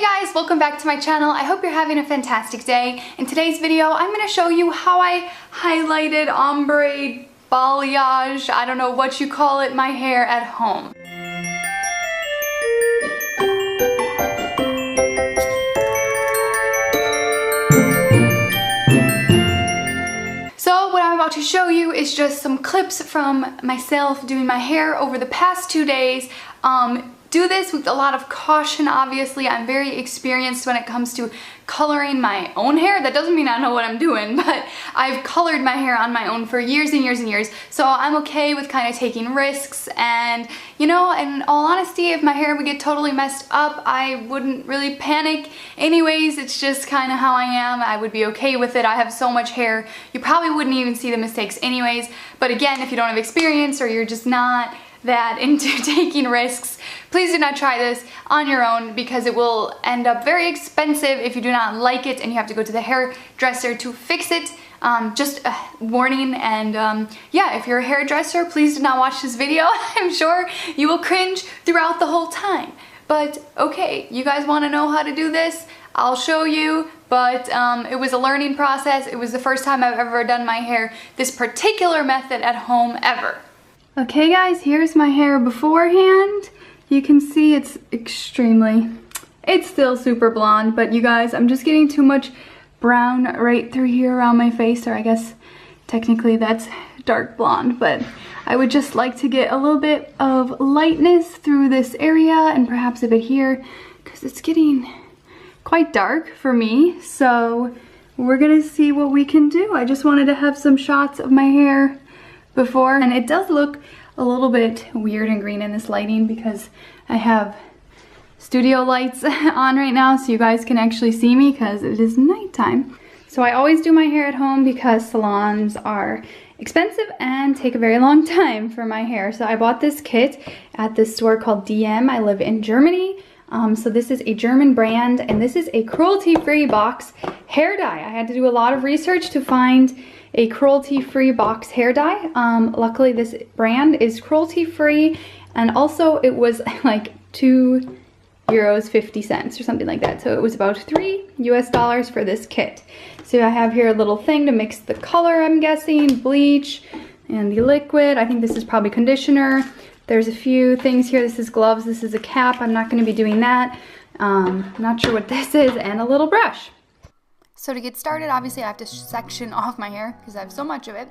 guys, welcome back to my channel. I hope you're having a fantastic day. In today's video, I'm going to show you how I highlighted, ombre, balayage, I don't know what you call it, my hair at home. So what I'm about to show you is just some clips from myself doing my hair over the past 2 days. Do this with a lot of caution, obviously. I'm very experienced when it comes to coloring my own hair. That doesn't mean I know what I'm doing, but I've colored my hair on my own for years and years and years. So I'm okay with kind of taking risks, and you know, in all honesty, if my hair would get totally messed up, I wouldn't really panic. Anyways, it's just kind of how I am. I would be okay with it. I have so much hair, you probably wouldn't even see the mistakes anyways. But again, if you don't have experience or you're just not that into taking risks, please do not try this on your own because it will end up very expensive if you do not like it and you have to go to the hairdresser to fix it. Just a warning, and yeah, if you're a hairdresser, please do not watch this video. I'm sure you will cringe throughout the whole time. But okay, you guys want to know how to do this? I'll show you, but it was a learning process. It was the first time I've ever done my hair this particular method at home ever. Okay guys, here's my hair beforehand. You can see it's still super blonde, but you guys, I'm just getting too much brown right through here around my face, or I guess technically that's dark blonde, but I would just like to get a little bit of lightness through this area and perhaps a bit here because it's getting quite dark for me. So we're gonna see what we can do. I just wanted to have some shots of my hair before, and it does look a little bit weird and green in this lighting because I have studio lights on right now so you guys can actually see me because it is nighttime. So I always do my hair at home because salons are expensive and take a very long time for my hair. So I bought this kit at this store called DM. I live in Germany. So this is a German brand, and this is a cruelty-free box hair dye. I had to do a lot of research to find a cruelty-free box hair dye. Luckily this brand is cruelty-free, and also it was like €2.50 or something like that. So it was about $3 US for this kit. So I have here a little thing to mix the color, I'm guessing, bleach, and the liquid. I think this is probably conditioner. There's a few things here. This is gloves, this is a cap. I'm not gonna be doing that. Not sure what this is, and a little brush. So to get started, obviously I have to section off my hair because I have so much of it.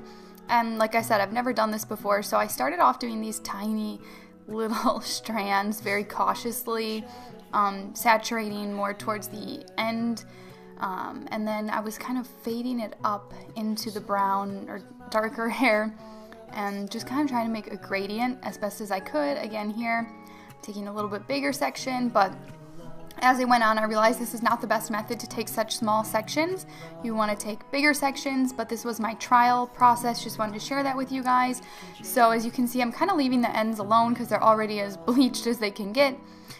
And like I said, I've never done this before, so I started off doing these tiny little strands very cautiously, saturating more towards the end. And then I was kind of fading it up into the brown or darker hair and just kind of trying to make a gradient as best as I could. Again here, taking a little bit bigger section, but as I went on, I realized this is not the best method to take such small sections. You want to take bigger sections, but this was my trial process. Just wanted to share that with you guys. So as you can see, I'm kind of leaving the ends alone because they're already as bleached as they can get.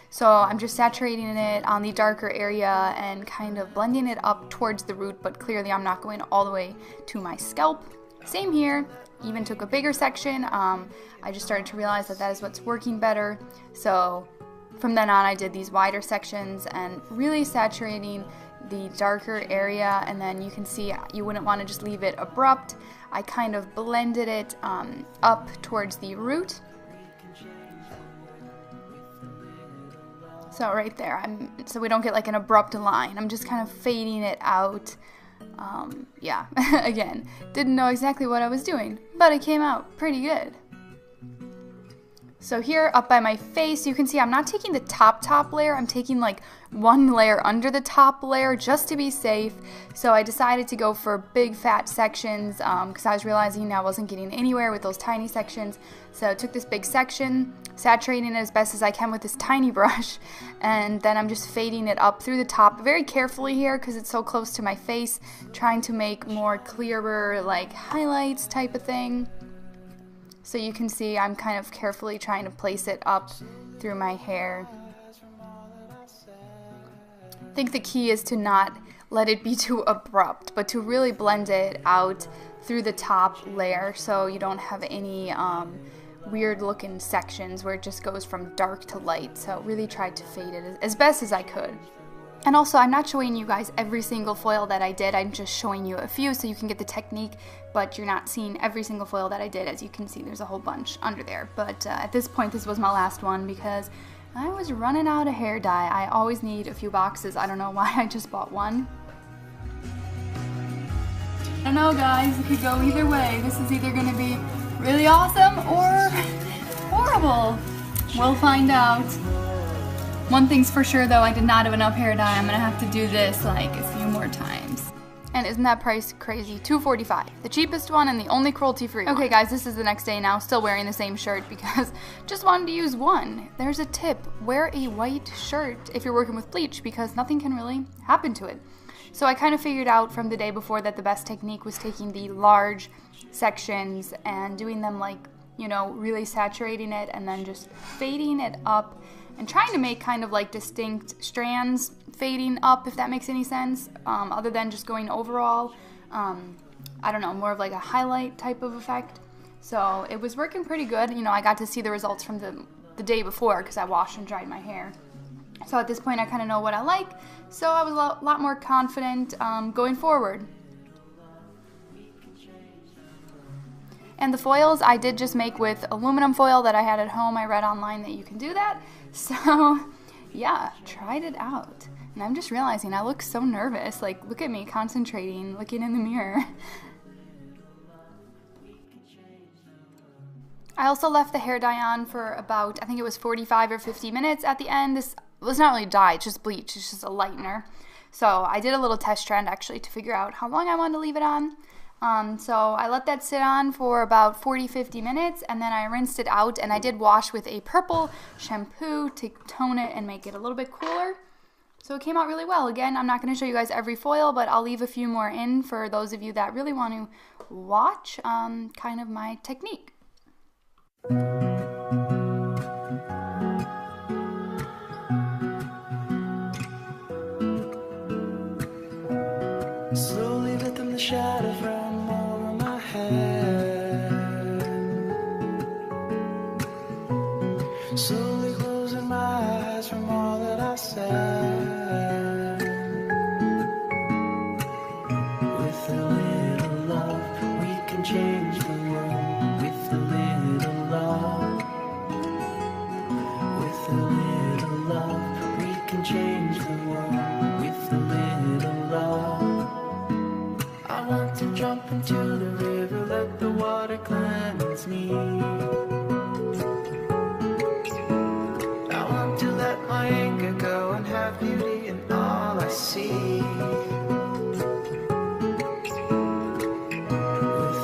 So I'm just saturating it on the darker area and kind of blending it up towards the root, but clearly I'm not going all the way to my scalp. Same here. Even took a bigger section. I just started to realize that that is what's working better. So from then on, I did these wider sections and really saturating the darker area, and then you can see you wouldn't want to just leave it abrupt. I kind of blended it up towards the root. So right there, so we don't get like an abrupt line. I'm just kind of fading it out. Yeah, again, didn't know exactly what I was doing, but it came out pretty good. So here up by my face, you can see I'm not taking the top layer, I'm taking like one layer under the top layer just to be safe. So I decided to go for big fat sections because I was realizing I wasn't getting anywhere with those tiny sections. So I took this big section, saturating it as best as I can with this tiny brush, and then I'm just fading it up through the top very carefully here because it's so close to my face, trying to make more clearer like highlights type of thing. So you can see I'm kind of carefully trying to place it up through my hair. I think the key is to not let it be too abrupt, but to really blend it out through the top layer so you don't have any weird looking sections where it just goes from dark to light. So really tried to fade it as best as I could. And also, I'm not showing you guys every single foil that I did. I'm just showing you a few so you can get the technique, but you're not seeing every single foil that I did. As you can see, there's a whole bunch under there. But at this point, this was my last one because I was running out of hair dye. I always need a few boxes. I don't know why I just bought one. I don't know, guys. It could go either way. This is either going to be really awesome or horrible. We'll find out. One thing's for sure though, I did not have enough hair dye. I'm gonna have to do this like a few more times. And isn't that price crazy? $2.45, the cheapest one and the only cruelty-free one. Okay guys, this is the next day now, still wearing the same shirt because just wanted to use one. There's a tip, wear a white shirt if you're working with bleach because nothing can really happen to it. So I kind of figured out from the day before that the best technique was taking the large sections and doing them like, you know, really saturating it and then just fading it up and trying to make kind of like distinct strands fading up, if that makes any sense, other than just going overall. I don't know, more of like a highlight type of effect. So it was working pretty good. You know, I got to see the results from the day before because I washed and dried my hair. So at this point I kind of know what I like, so I was a lot more confident going forward. And the foils I did just make with aluminum foil that I had at home. I read online that you can do that. So yeah, tried it out. And I'm just realizing I look so nervous. Like, look at me concentrating, looking in the mirror. I also left the hair dye on for about, I think it was 45 or 50 minutes at the end. This was not really dye, it's just bleach. It's just a lightener. So I did a little test trend actually to figure out how long I wanted to leave it on. So I let that sit on for about 40-50 minutes and then I rinsed it out and I did wash with a purple shampoo to tone it and make it a little bit cooler. So it came out really well. Again, I'm not going to show you guys every foil, but I'll leave a few more in for those of you that really want to watch kind of my technique. Slowly letting the shadows run over my head. Slowly closing my eyes from all that I said. With a little love, we can change the world. With a little love. With a little love, we can change the world. With a little love. I want to jump into the river, let the water cleanse me. I want to let my anger go and have beauty in all I see. With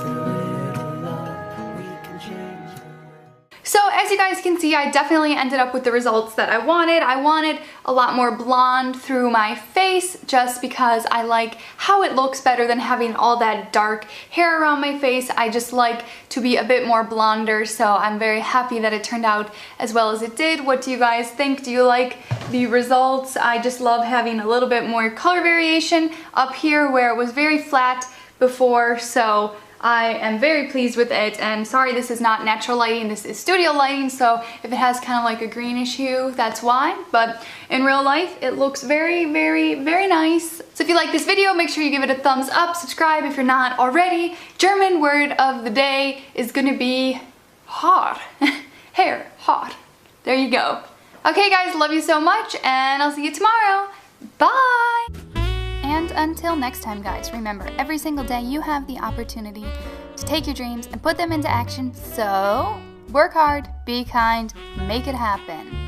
a little love, we can change the world. So as you guys can see, I definitely ended up with the results that I wanted. I wanted a lot more blonde through my face just because I like how it looks better than having all that dark hair around my face. I just like to be a bit more blonder, so I'm very happy that it turned out as well as it did. What do you guys think? Do you like the results? I just love having a little bit more color variation up here where it was very flat before, so I am very pleased with it. And sorry, this is not natural lighting, this is studio lighting, so if it has kind of like a greenish hue, that's why. But in real life, it looks very, very, very nice. So if you like this video, make sure you give it a thumbs up, subscribe if you're not already. German word of the day is gonna be hot. Hair, hot. There you go. Okay guys, love you so much, and I'll see you tomorrow. Bye! And until next time guys, remember, every single day you have the opportunity to take your dreams and put them into action, so work hard, be kind, make it happen.